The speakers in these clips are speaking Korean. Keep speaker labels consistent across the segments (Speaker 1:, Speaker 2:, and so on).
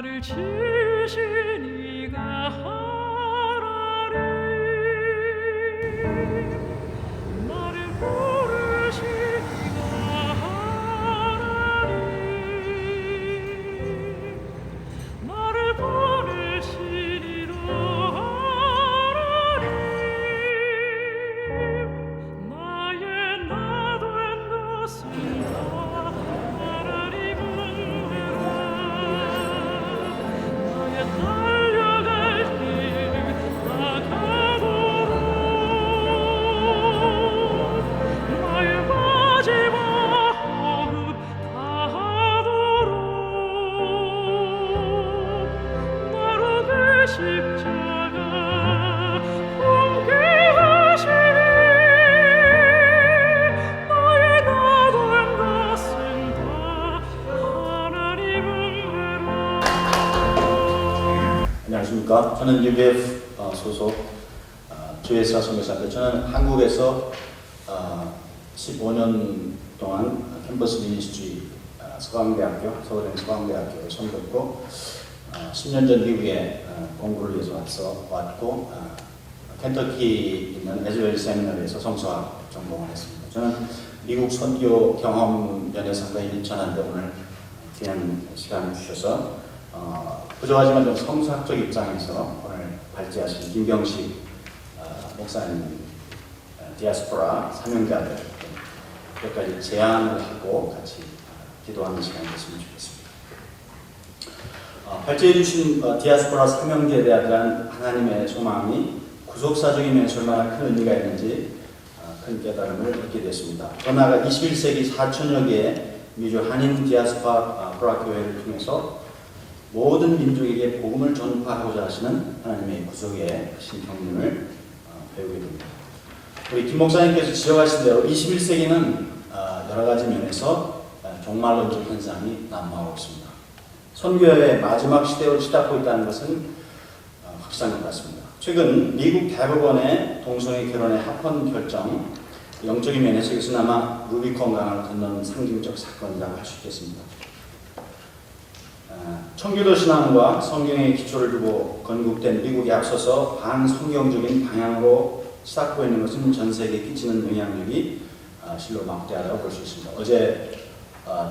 Speaker 1: 나를 지으신 이가 하나님 나를 부르신 이가 하나님 나를 보내시리라 하나님 나의 나 된 것은 다 하나님은 해라 나의 달려갈 길 나가도록 나의 마지막 호흡 다하도록 나로 내 십자가 함께 하시리 나의 나 된 것은 다 하나님은 해라.
Speaker 2: 안녕하십니까. 저는 UBF 소속 조혜사 선교사인데 저는 한국에서 15년 동안 캠퍼스 미니스트리 서강대학교, 서울행 서강대학교를 선교했고 10년 전 미국에 공부를 위해서 왔고 켄터키 있는 에즈웰 세미나리에서 성서학 전공을 했습니다. 저는 미국 선교 경험 면에 상당히 일천한데 오늘 귀한 시간을 주셔서 부족하지만 좀 성서학적 입장에서 오늘 발제하신 김경식 목사님 디아스포라 사명자들 몇 가지 제안을 하고 같이 기도하는 시간이 됐으면 좋겠습니다. 발제해 주신 디아스포라 사명제에 대한 하나님의 소망이 구속사적인 면에서 얼마나 큰 의미가 있는지 큰 깨달음을 얻게 됐습니다. 더 나아가 21세기 4천여 개의 미주 한인 디아스포라 교회를 통해서 모든 민족에게 복음을 전파하고자 하시는 하나님의 구속의 신경륜을 배우게 됩니다. 우리 김 목사님께서 지적하신 대로 21세기는 여러 가지 면에서 종말론적 현상이 난무하고 있습니다. 선교의 마지막 시대로 치닫고 있다는 것은 확실한 것 같습니다. 최근 미국 대법원의 동성애 결혼의 합헌 결정, 영적인 면에서 이것은 아마 루비콘 강을 건너는 상징적 사건이라고 할 수 있겠습니다. 청교도 신앙과 성경의 기초를 두고 건국된 미국에 앞서서 반성경적인 방향으로 치닫고 있는 것은 전 세계에 끼치는 영향력이 실로 막대하다고 볼 수 있습니다. 어제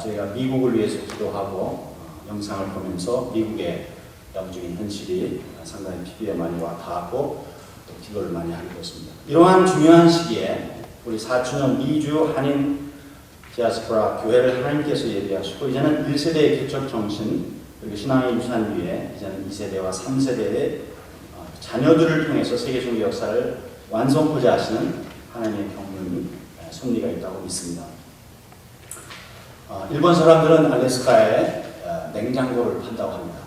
Speaker 2: 저희가 미국을 위해서 기도하고 영상을 보면서 미국의 영적인 현실이 상당히 피부에 많이 와 닿았고 또 기도를 많이 하게 되었습니다. 이러한 중요한 시기에 우리 4천년 미주 한인 디아스포라 교회를 하나님께서 예비하시고 이제는 1세대의 개척 정신 그리고 신앙의 유산 위에 이제는 2세대와 3세대의 자녀들을 통해서 세계적인 역사를 완성하고자 하시는 하나님의 경륜 섭리가 있다고 믿습니다. 일본 사람들은 알래스카에 냉장고를 판다고 합니다.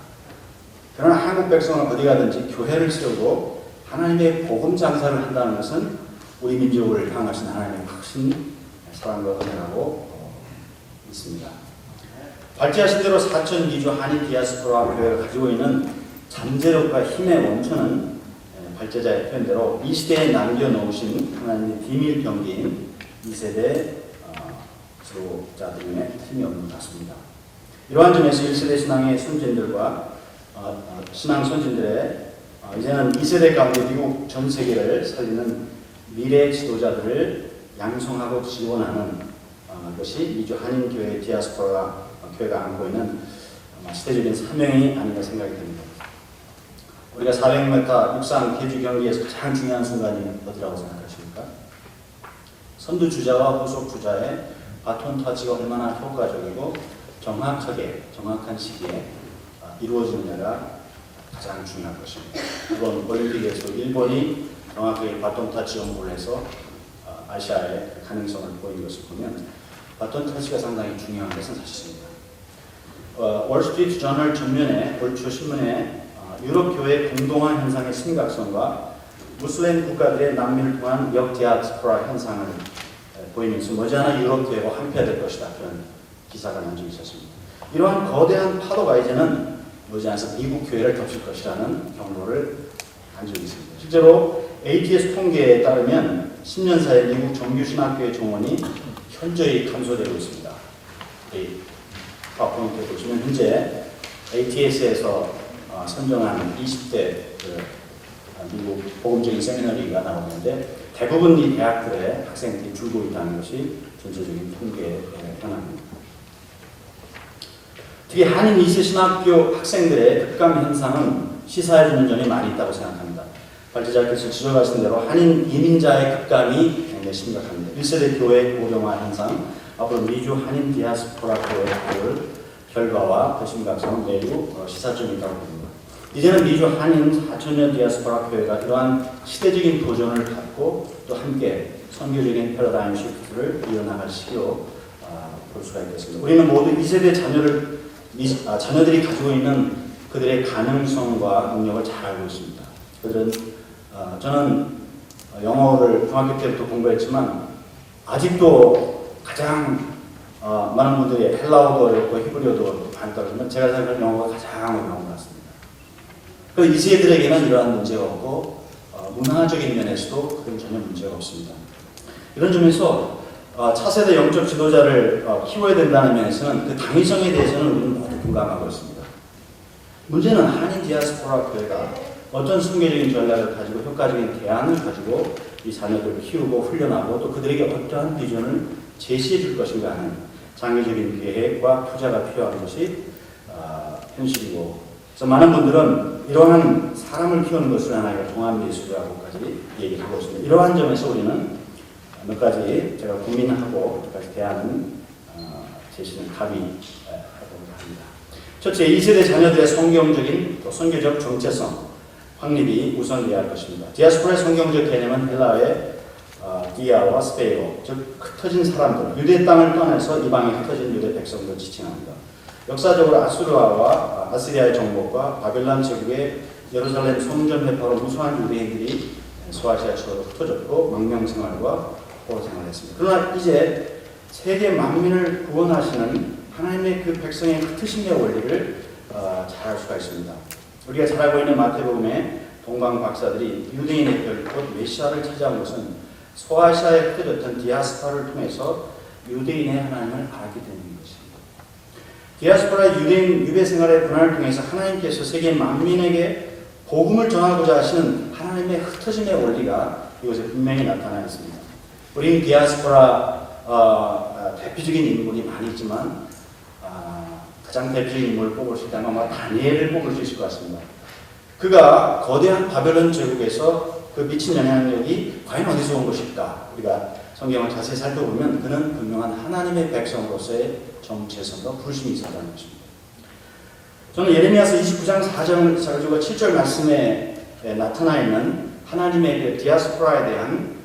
Speaker 2: 그러나 한국 백성은 어디 가든지 교회를 세우고 하나님의 복음 장사를 한다는 것은 우리 민족을 향하신 하나님의 크신 사랑과 은혜라고 믿습니다. 발제하신 대로 4천 미주 한인 디아스포라 교회가 가지고 있는 잠재력과 힘의 원천은 발제자의 표현대로 이 시대에 남겨놓으신 하나님의 비밀 경계인 2세대 지도자들의 힘이 없는 것 같습니다. 이러한 점에서 1세대 신앙의 선진들과 신앙 선진들의 이제는 2세대 가운데 미국 전 세계를 살리는 미래 지도자들을 양성하고 지원하는 것이 미주 한인교회 디아스포라 교회가 안고 있는 시대적인 사명이 아닌가 생각이 듭니다. 우리가 400m 육상 계주 경기에서 가장 중요한 순간이 어디라고 생각하십니까? 선두 주자와 후속 주자의 바톤 터치가 얼마나 효과적이고 정확한 시기에 이루어지느냐가 가장 중요한 것입니다. 이번 올림픽에서 일본이 정확하게 바톤 터치 연구를 해서 아시아의 가능성을 보인 것을 보면 바톤 터치가 상당히 중요한 것은 사실입니다. 월스트리트 저널 전면에 올 초 신문에 유럽 교회 공동화 현상의 심각성과 무슬림 국가들의 난민을 통한 역디아스포라 현상을 보이면서 머지않아 유럽 교회가 한패될 것이다 그런 기사가 난 적이 있었습니다. 이러한 거대한 파도가 이제는 머지않아서 미국 교회를 덮칠 것이라는 경고를 한 적이 있습니다. 실제로 ATS 통계에 따르면 10년 사이에 미국 정규신학교의 정원이 현저히 감소되고 있습니다. 이 파워포인트에 보시면 현재 ATS에서 선정한 20대 미국 보험적인 세미나리가 나오는데 대부분 이 대학들의 학생들이 줄고 있다는 것이 전체적인 통계의 현황입니다. 특히 한인 2세 신학교 학생들의 급감 현상은 시사해주는 점이 많이 있다고 생각합니다. 발제자께서 지적하신 대로 한인 이민자의 급감이 굉장히 심각합니다. 1세대 교회 고령화 현상, 앞으로 미주 한인 디아스포라 교회 결과와 그 심각성은 매우 시사점이 있다고 봅니다. 이제는 미주 한인 4천년 디아스포라 교회가 이러한 시대적인 도전을 갖고 또 함께 선교적인 패러다임 시프트를 이어나갈 시기로 볼 수가 있겠습니다. 우리는 모두 2세대 자녀들이 가지고 있는 그들의 가능성과 능력을 잘 알고 있습니다. 그들은 저는 영어를 중학교 때부터 공부했지만 아직도 가장 많은 분들이 헬라어도 어렵고 히브리어도 많이 따르지만 제가 생각하는 영어가 가장 어려운 것 같습니다. 그래서 이 세대들에게는 이러한 문제가 없고 문화적인 면에서도 그런 전혀 문제가 없습니다. 이런 점에서 차세대 영적 지도자를 키워야 된다는 면에서는 그 당위성에 대해서는 우리는 모두 공감하고 있습니다. 문제는 한인 디아스포라 교회가 어떤 순교적인 전략을 가지고 효과적인 대안을 가지고 이 자녀들을 키우고 훈련하고 또 그들에게 어떠한 비전을 제시해 줄 것인가 하는 장기적인 계획과 투자가 필요한 것이 현실이고, 그래서 많은 분들은 이러한 사람을 키우는 것을 하나의 종합예술이라고까지 얘기를 하고 있습니다. 이러한 점에서 우리는 몇 가지 제가 고민하고 몇 가지 대안은 제시는 합의하고자 합니다. 첫째, 2세대 자녀들의 성경적인 또 선교적 정체성 확립이 우선돼야 할 것입니다. 디아스포라의 성경적 개념은 헬라어의 디아와 스페이로, 즉 흩어진 사람들, 유대 땅을 떠나서 이방에 흩어진 유대 백성들을 지칭합니다. 역사적으로 아수르와 아시리아의 정복과 바벨론 제국의 예루살렘 성전 회파로 무수한 유대인들이 소아시아 지역으로 흩어졌고 망명생활과 포로생활을 했습니다. 그러나 이제 세계 만민을 구원하시는 하나님의 그 백성의 흩으심의 원리를 잘 알 수가 있습니다. 우리가 잘 알고 있는 마태복음의 동방 박사들이 유대인의 별, 곧 메시아를 찾아온 것은 소아시아에 흩어졌던 디아스포라를 통해서 유대인의 하나님을 알게 되는 것입니다. 디아스포라의 유대인 유배 생활의 분할을 통해서 하나님께서 세계 만민에게 복음을 전하고자 하시는 하나님의 흩어짐의 원리가 이곳에 분명히 나타나 있습니다. 우리는 디아스포라 대표적인 인물이 많이 있지만 가장 대표적인 인물을 뽑을 수 있다면 아마 다니엘을 뽑을 수 있을 것 같습니다. 그가 거대한 바벨론 제국에서 그 미친 영향력이 과연 어디서 온 것일까? 우리가 성경을 자세히 살펴보면 그는 분명한 하나님의 백성으로서의 정체성과 부르심이 있었다는 것입니다. 저는 예레미야서 29장 4절 가지고 7절 말씀에 나타나 있는 하나님의 그 디아스포라에 대한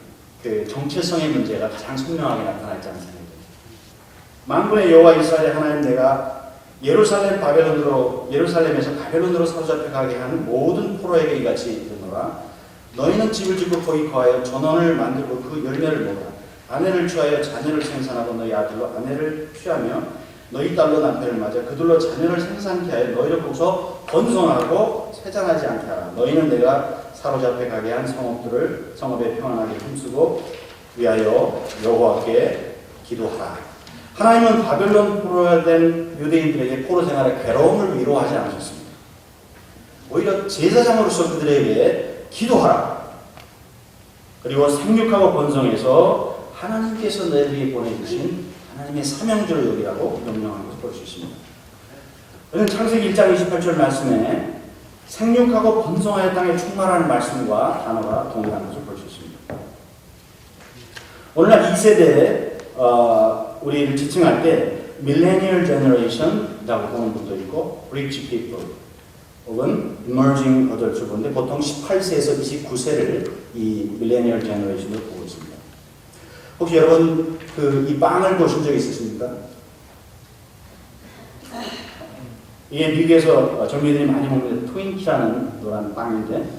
Speaker 2: 그 정체성의 문제가 가장 선명하게 나타나 있다는 생각이 듭니다. 만군의 여호와 이스라엘 하나님, 내가 예루살렘에서 바벨론으로 사로잡혀 가게 한 모든 포로에게 이같이 이르노라. 너희는 집을 짓고 거기 거하여 전원을 만들고 그 열매를 먹으라. 아내를 취하여 자녀를 생산하고 너희 아들로 아내를 취하며 너희 딸로 남편을 맞아 그들로 자녀를 생산케 하여 너희를 보고서 번성하고 세잔하지 않게 하라. 너희는 내가 사로잡혀 가게 한 성읍에 평안하게 힘쓰고 위하여 여호와께 기도하라. 하나님은 바벨론 포로가 된 유대인들에게 포로 생활의 괴로움을 위로하지 않으셨습니다. 오히려 제사장으로서 그들에게 기도하라. 그리고 생육하고 번성해서 하나님께서 너희에게 보내주신 하나님의 사명주를 여기라고 명령하는 것을 볼 수 있습니다. 우리는 창세기 1장 28절 말씀에 생육하고 번성하여 땅에 충만하는 말씀과 단어가 동일한 것을 볼 수 있습니다. 오늘날 2세대에 우리를 지칭할 때 밀레니얼 제너레이션이라고 보는 분도 있고 리치 피플 혹은 emerging adults 보는데 보통 18세에서 29세를 이 밀레니얼 제너레이션으로 보고 있습니다. 혹시 여러분 이 빵을 보신 적 있으십니까? 이게 미국에서 젊은이들이 많이 먹는 트윈키라는 노란 빵인데,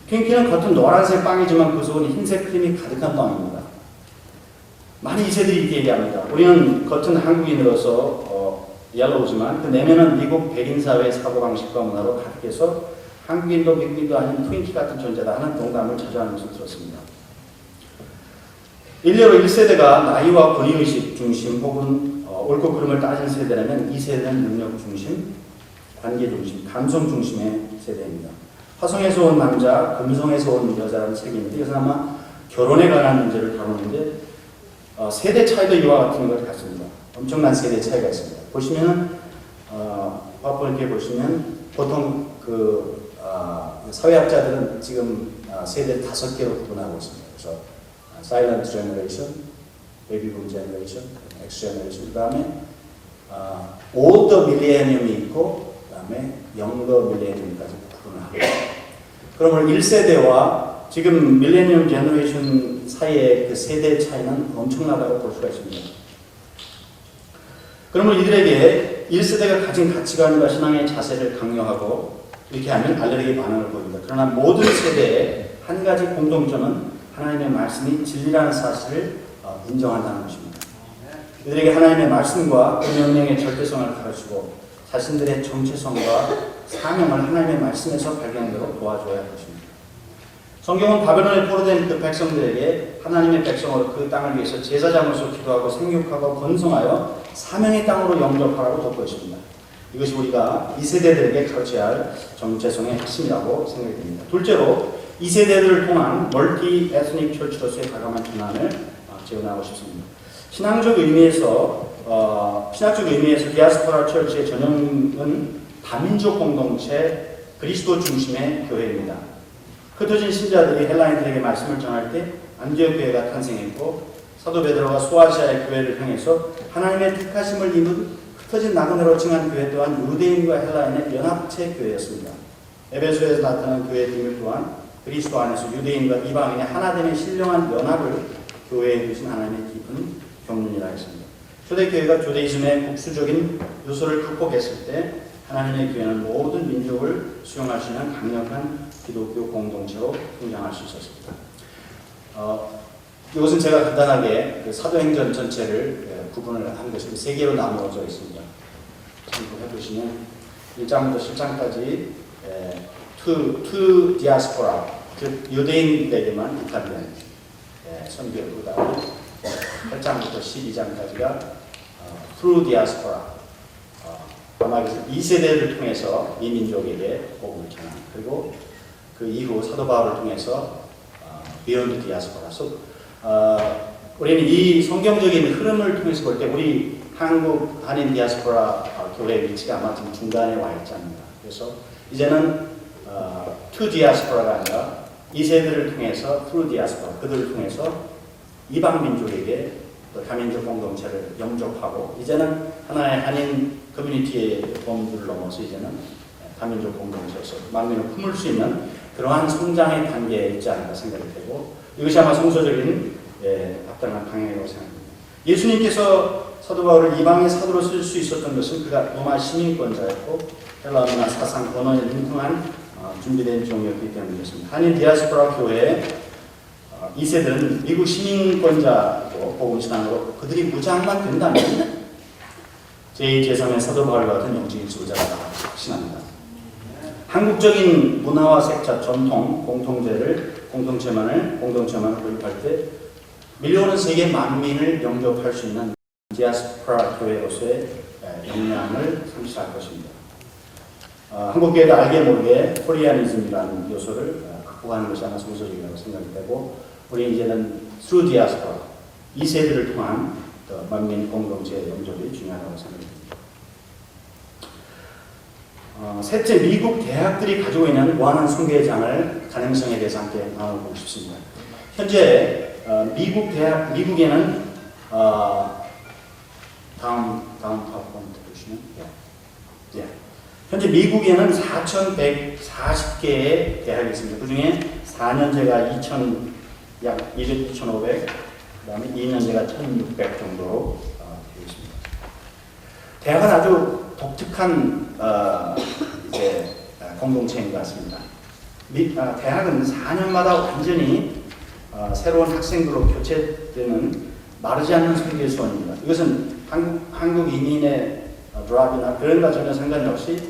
Speaker 2: 트윈키는 겉은 노란색 빵이지만 그 속은 흰색 크림이 가득한 빵입니다. 많은 2세들이 이렇게 얘기합니다. 우리는 겉은 한국인으로서 옐로우지만 그 내면은 미국 백인 사회의 사고방식과 문화로 가득해서 한국인도 미국인도 아닌 트윈키 같은 존재다 하는 동감을 자주 하는 것을 들었습니다. 일례로 1세대가 나이와 권위의식 중심 혹은 옳고 그름을 따진 세대라면 2세대는 능력 중심, 관계 중심, 감성 중심의 세대입니다. 화성에서 온 남자, 금성에서 온 여자라는 책이 있는데 이것은 아마 결혼에 관한 문제를 다루는데 세대 차이도 이와 같은 것 같습니다. 엄청난 세대 차이가 있습니다. 보시면은 화보를 이렇게 보시면 보통 사회학자들은 지금 세대 5개로 구분하고 있습니다. 그래서 사일런트 제너레이션, 베이비붐 제너레이션, 엑스 제너레이션, 그 다음에 올더 밀레니엄이 있고 그 다음에 영더 밀레니엄까지 구분을 하고 있습니다. 그러면 1세대와 지금 밀레니엄 제너레이션 사이의 그 세대 차이는 엄청나다고 볼 수가 있습니다. 그러면 이들에게 1세대가 가진 가치관과 신앙의 자세를 강요하고 이렇게 하면 알레르기 반응을 보입니다. 그러나 모든 세대의 한 가지 공통점은 하나님의 말씀이 진리라는 사실을 인정한다는 것입니다. 이들에게 하나님의 말씀과 그 명령의 절대성을 가르치고 자신들의 정체성과 사명을 하나님의 말씀에서 발견하도록 도와줘야 할 것입니다. 성경은 바벨론에 포로된 그 백성들에게 하나님의 백성으로 그 땅을 위해서 제사장으로서 기도하고 생육하고 번성하여 사명의 땅으로 영접하라고 덮고 있습니다. 이것이 우리가 이 세대들에게 가르쳐야 할 정체성의 핵심이라고 생각이 됩니다. 둘째로 이 세대들을 통한 멀티 에스닉 철치로서의 과감한 전환을 제언하고 싶습니다. 신학적 의미에서 디아스포라 철치의 전형은 다민족 공동체 그리스도 중심의 교회입니다. 흩어진 신자들이 헬라인들에게 말씀을 전할 때 안디옥 교회가 탄생했고 사도 베드로가 소아시아의 교회를 향해서 하나님의 택하심을 입은 흩어진 나그네로 칭한 교회 또한 유대인과 헬라인의 연합체 교회였습니다. 에베소에서 나타난 교회의 비밀 또한 그리스도 안에서 유대인과 이방인의 하나됨의 신령한 연합을 교회에 두신 하나님의 깊은 경륜이라 했습니다. 초대교회가 주데이즘의 국수적인 요소를 극복했을 때 하나님의 교회는 모든 민족을 수용할 수 있는 강력한 기독교 공동체로 성장할 수 있었습니다. 이것은 제가 간단하게 사도행전 전체를 구분을 한 것이 3개로 나누어져 있습니다. 참고해보시면 1장부터 10장까지 to diaspora, 즉 유대인에게만 국한된 선교, 그 다음에 8장부터 12장까지가 through diaspora, 아마 2세대를 통해서 이 민족에게 복음을 전하는, 그리고 그 이후 사도 바울을 통해서 beyond diaspora. 우리는 이 성경적인 흐름을 통해서 볼 때 우리 한국 한인 디아스포라 교회의 위치가 아마 지금 중간에 와 있지 않는가. 그래서 이제는 to diaspora가 아니라 2세대를 통해서 through diaspora, 그들을 통해서 이방 민족에게 또 다민족 공동체를 영접하고 이제는 하나의 한인 커뮤니티의 범주를 넘어서 이제는 다민족 공동체에서 만민을 품을 수 있는 그러한 성장의 단계에 있지 않을까 생각이 되고 이것이 아마 성서적인 합당한 방향이라고 생각합니다. 예수님께서 사도 바울을 이방의 사도로 쓸 수 있었던 것은 그가 로마 시민권자였고 헬라 문화 사상 언어에 능통한 준비된 종이었기 때문이었습니다. 한인 디아스포라 교회의 2세들은 미국 시민권자고 복음신앙으로 그들이 무장만 된다면 제2, 제3의 사도 바울과 같은 영적인 지도자가 확신합니다. 한국적인 문화와 색차, 전통, 공동체만을 도입할 때 밀려오는 세계 만민을 영접할 수 있는 디아스포라 교회로서의 역량을 상실할 것입니다. 한국교회가 알게 모르게 코리아니즘이라는 요소를 극복하는 것이 아마 성서적이라고 생각이 되고 우리 이제는 through diaspora, 2세대를 통한 만민 공동체의 영접이 중요하다고 생각합니다. 셋째, 미국 대학들이 가지고 있는 무한한 숭배장을 가능성에 대해서 함께 나눠보고 싶습니다. 현재 미국에는 다음 파워포인트 보시면 현재 미국에는 4,140개의 대학이 있습니다. 그 중에 4년제가 약 2,500, 그 다음에 2년제가 1,600 정도로 되어 있습니다. 대학은 아주 독특한 공동체인 것 같습니다. 대학은 4년마다 완전히 새로운 학생들로 교체되는 마르지 않는 선교 수원입니다. 이것은 한국 이민의 드랍이나 그런 것 전혀 상관이 없이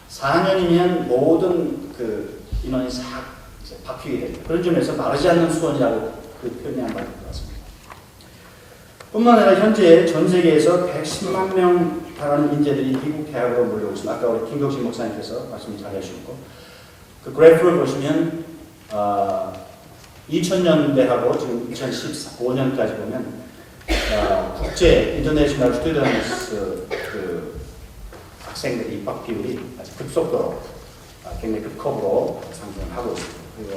Speaker 2: 4년이면 모든 그 인원이 싹 바뀌게 됩니다. 그런 점에서 마르지 않는 수원이라고 그 표현이 한번 것 같습니다. 뿐만 아니라 현재 전 세계에서 110만 명 바라는 인재들이 미국 대학으로 몰려오고 있습니다. 아까 우리 김경식 목사님께서 말씀 잘 해주셨고, 그 그래프를 보시면 2000년대하고 지금 2015년까지 보면 국제 인터내셔널 스튜던트 그 학생들의 입학 비율이 아주 급속도로 굉장히 급컵으로 상승하고 있습니다. 그리고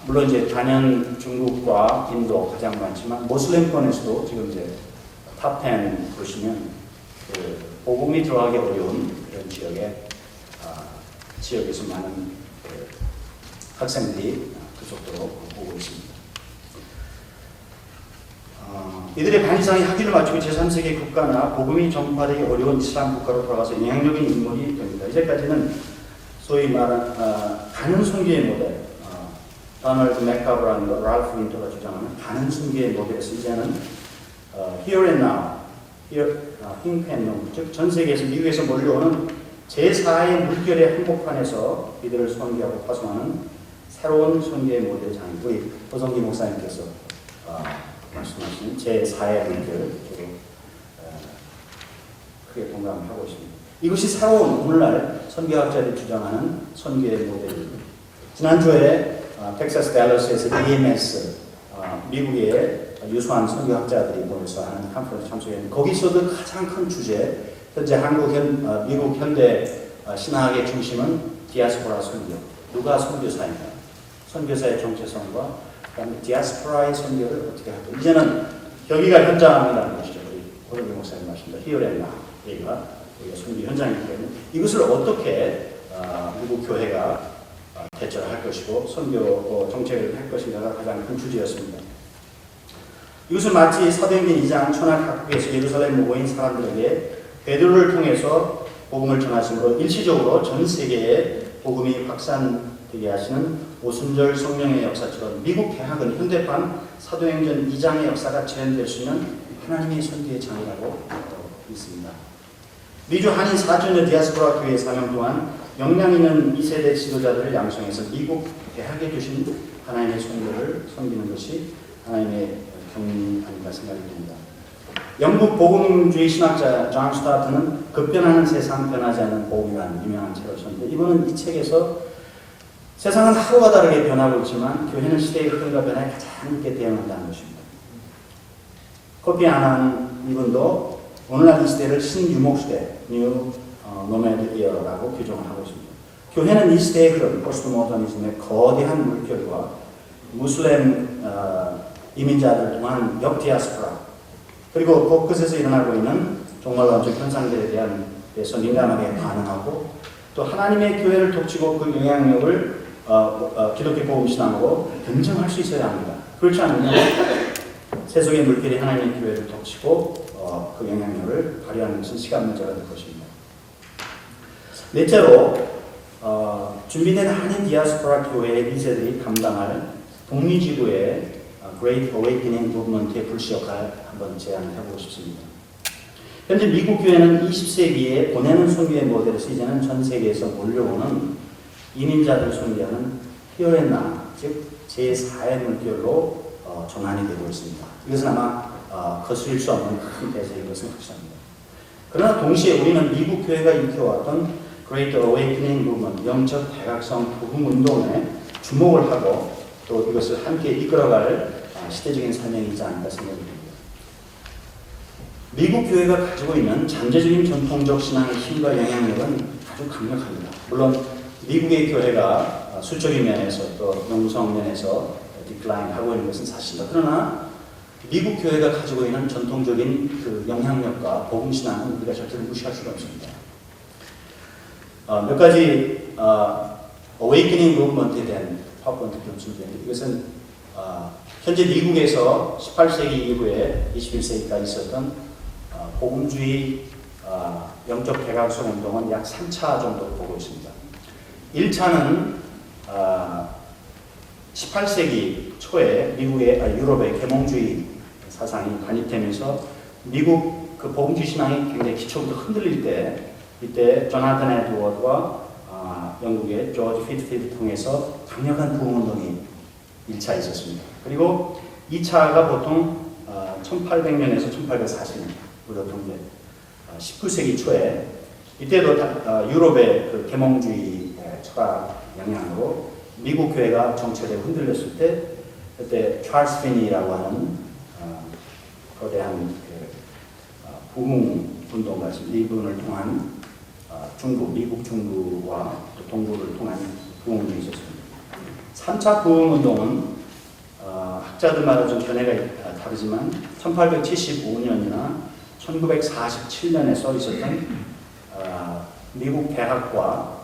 Speaker 2: 물론 이제 단연 중국과 인도 가장 많지만 모슬렘권에서도 지금 이제 탑10 보시면 그 복음이 들어가기 어려운 그런 지역에서 많은 그 학생들이 급속도로 오고 있습니다. 이들의 반 이상이 학위를 마치고 제3세계 국가나 복음이 전파되기 어려운 이슬람 국가로 돌아가서 영향력인 인물이 됩니다. 이제까지는 소위 말한 가는 선교의 모델, 도널드 맥카브라는 랄프 윈터가 주장하는 가는 선교의 모델에서 이제는 here and now, 힘펜용, 즉 전 세계에서 미국에서 몰려오는 제4의 물결의 한복판에서 이들을 선교하고 파송하는 새로운 선교의 모델장인 우리 호성기 목사님께서 말씀하신 제4의 물결, 크게 동감하고 있습니다. 이것이 새로운 오늘날 선교학자들이 주장하는 선교의 모델입니다. 지난주에 텍사스 댈러스에서 EMS, 미국의 유수한 선교학자들이 모여서 하는 컨퍼런스 참석했는데 거기서도 가장 큰 주제, 현재 미국 현대 신학의 중심은 디아스포라 선교, 누가 선교사인가, 선교사의 정체성과 그다음에 디아스포라의 선교를 어떻게 할까. 이제는 여기가 현장이라는 것이죠. 우리 오르기 목사님 말씀대로 히어레나 여기가 선교 현장이기 때문에 이것을 어떻게 미국 교회가 대처를 할 것이고 선교 정책을 할 것인가가 가장 큰 주제였습니다. 이것을 마치 사도행전 2장 천하 각국에서 예루살렘 모인 사람들에게 베드로를 통해서 복음을 전하심으로 일시적으로 전 세계에 복음이 확산되게 하시는 오순절 성령의 역사처럼 미국 대학은 현대판 사도행전 2장의 역사가 재현될 수 있는 하나님의 선교의 장이라고 믿습니다. 미주 한인 4주년 디아스포라 교회 사명 동안 역량 있는 2세대 지도자들을 양성해서 미국 대학에 주신 하나님의 선교를 섬기는 것이 하나님의 경륜이 아닌가 생각이 듭니다. 영국 복음주의 신학자 존 스타트는 급변하는 세상 변하지 않는 복음이라는 유명한 책을 썼는데 이분은 이 책에서 세상은 하루와 다르게 변하고 있지만 교회는 시대의 흐름과 변화에 가장 늦게 대응한다는 것입니다. 커피 안 한 이분도 오늘날 이 시대를 신유목시대, 뉴 노매드 이어라고 규정을 하고 있습니다. 교회는 이 시대의 흐름, 포스트 모더니즘의 거대한 물결과 무슬림 이민자들 통한 역디아스포라 그리고 곳곳에서 일어나고 있는 종말 원적 현상들에 대해서 민감하게 반응하고 또 하나님의 교회를 독치고 그 영향력을 기독교 복음 신앙으로 긍정할 수 있어야 합니다. 그렇지 않으면 세속의 물결이 하나님의 교회를 독치고 그 영향력을 발휘하는 것은 시간 문제가 될 것입니다. 넷째로 준비된 한인 디아스포라 교회의 2세들이 감당할 독립지구의 Great Awakening Movement의 불시 역할을 한번 제안을 해보고 싶습니다. 현재 미국 교회는 20세기에 보내는 선교의 모델에서 이제는 전 세계에서 몰려오는 이민자들 선교하는 히어레나, 즉 제4의 물결로 전환이 되고 있습니다. 이것은 아마 거스릴 수 없는 큰 대세인 것은 확실합니다. 그러나 동시에 우리는 미국 교회가 일으켜왔던 Great Awakening Movement, 영적 대각성 복음 운동에 주목을 하고 또 이것을 함께 이끌어갈 시대적인 사명이지 않을까 생각이 듭니다. 미국 교회가 가지고 있는 잠재적인 전통적 신앙의 힘과 영향력은 아주 강력합니다. 물론 미국의 교회가 수적인 면에서 또 영성 면에서 디클라인하고 있는 것은 사실입니다. 그러나 미국 교회가 가지고 있는 전통적인 그 영향력과 복음 신앙은 우리가 절대로 무시할 수가 없습니다. 몇 가지 어웨이크닝 무브먼트에 대한 파워포인트 말씀드리는데 이것은 현재 미국에서 18세기 이후에 21세기까지 있었던 복음주의 영적 대각성 운동은 약 3차 정도로 보고 있습니다. 1차는 18세기 초에 미국의 유럽의 계몽주의 사상이 반입되면서 미국 그 복음주의 신앙이 굉장히 기초부터 흔들릴 때 이때 조나단 에드워드와 영국의 조지 피트필드 통해서 강력한 부흥운동이 1차 있었습니다. 그리고 2차가 보통 1800년에서 1840년, 우리가 통제 19세기 초에 이때도 유럽의 그 계몽주의 철학 영향으로 미국 교회가 정체되고 흔들렸을 때 그때 찰스 피니라고 하는 거대한 그 부흥 운동 같은 미군을 통한 미국 중부와 또 동부를 통한 부흥운동이 있었습니다. 3차 부흥운동은 학자들마다 좀 견해가 다르지만 1875년이나 1947년에 써 있었던 미국 대학과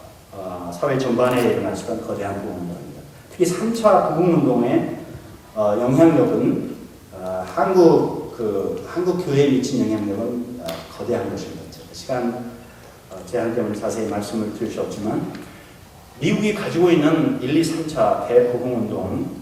Speaker 2: 사회 전반에 일어났었던 거대한 부흥운동입니다. 특히 3차 부흥운동의 영향력은 한국 교회에 미친 영향력은 거대한 것입니다. 시간 제한 때문에 자세히 말씀을 드릴 수 없지만 미국이 가지고 있는 1, 2, 3차 대부흥운동은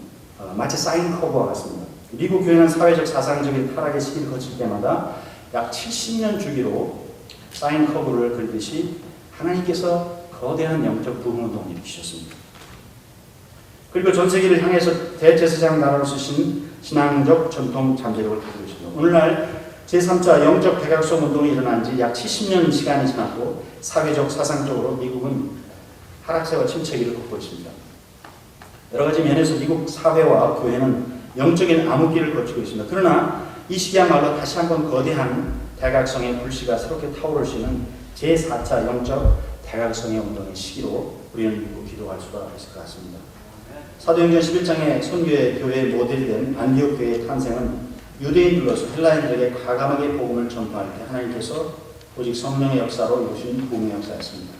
Speaker 2: 마치 사인 커브와 같습니다. 미국 교회는 사회적 사상적인 타락의 시기를 거칠 때마다 약 70년 주기로 사인 커브를 그리듯이 하나님께서 거대한 영적 부흥운동을 일으키셨습니다. 그리고 전 세계를 향해서 대제사장 나라로 쓰신 신앙적 전통 잠재력을 가지고 있습니다. 오늘날 제3차 영적 대각성 운동이 일어난 지 약 70년 시간이 지났고 사회적 사상적으로 미국은 하락세와 침체기를 걷고 있습니다. 여러 가지 면에서 미국 사회와 교회는 영적인 암흑기를 거치고 있습니다. 그러나 이 시기야말로 다시 한번 거대한 대각성의 불씨가 새롭게 타오를 수 있는 제4차 영적 대각성의 운동의 시기로 우리는 믿고 기도할 수가 있을 것 같습니다. 사도행전 11장의 선교의 교회의 모델이 된 안디옥 교회의 탄생은 유대인들로서 헬라인들에게 과감하게 복음을 전파할 때 하나님께서 오직 성령의 역사로 이루신 복음의 역사였습니다.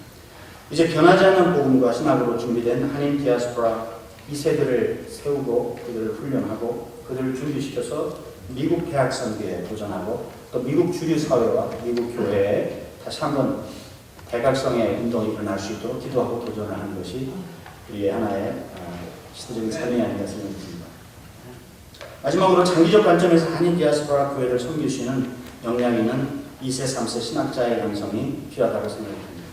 Speaker 2: 이제 변하지 않는 복음과 신학으로 준비된 한인 디아스포라 2세들을 세우고 그들을 훈련하고 그들을 준비시켜서 미국 대학 선교에 도전하고 또 미국 주류 사회와 미국 교회에 다시 한번 대각성의 운동이 일어날 수 있도록 기도하고 도전을 하는 것이 우리의 하나의 시대적인 삶이 아닌가 생각이 듭니다. 마지막으로 장기적 관점에서 한인 디아스포라 교회를 섬길 수 있는 역량 있는 2세, 3세 신학자의 양성이 필요하다고 생각이 듭니다.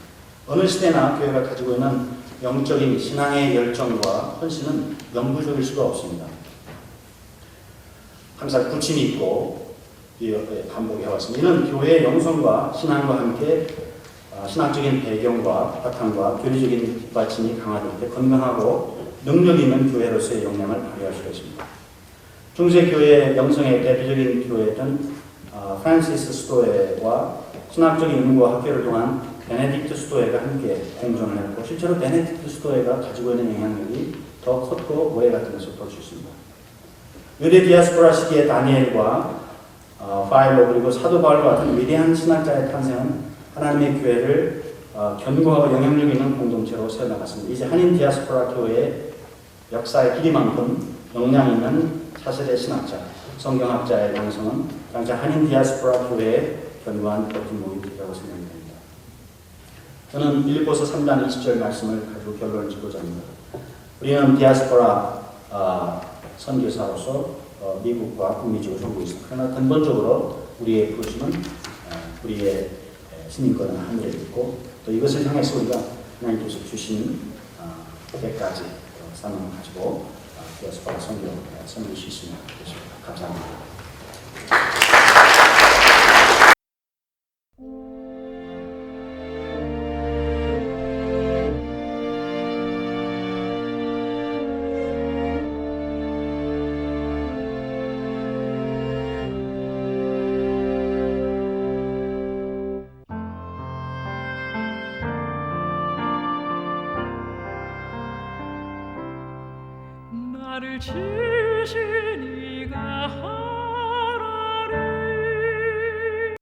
Speaker 2: 어느 시대나 교회가 가지고 있는 영적인 신앙의 열정과 헌신은 영구적일 수가 없습니다. 항상 부침이 있고 반복해왔습니다. 이는 교회의 영성과 신앙과 함께 신학적인 배경과 바탕과 교리적인 뒷받침이 강화될 때 건강하고 능력 있는 교회로서의 역량을 발휘할 수가 있습니다. 중세 교회의 영성의 대표적인 교회였던 프란시스 스토에와 신학적인 연구와 학교를 통한 베네딕트 스토에가 함께 공존을 했고 실제로 베네딕트 스토에가 가지고 있는 영향력이 더 컸고 오해 같은 것을 볼 수 있습니다. 유대 디아스포라 시기의 다니엘과 파일로 그리고 사도 바울과 같은 위대한 신학자의 탄생은 하나님의 교회를 견고하고 영향력 있는 공동체로 세워나갔습니다. 이제 한인 디아스포라 교회의 역사의 길이만큼 역량 있는 차세대 신학자, 성경학자의 양성은 당장 한인 디아스포라 교회의 견고한 버팀목이 되리라고 생각합니다. 저는 빌립보서 3장 20절 말씀을 가지고 결론을 짓고자 합니다. 우리는 디아스포라 선교사로서 미국과 북미 지역을 돌고 있습니다. 그러나 근본적으로 우리의 부르심은 우리의 신인권은 하늘에 있고 또 이것을 향해서 우리가 하나님께서 주신 때까지 사명을 가지고 디아스포라 선교를 섬길 수 있으면 좋겠습니다. 감사합니다.
Speaker 1: 나를 지으신 이가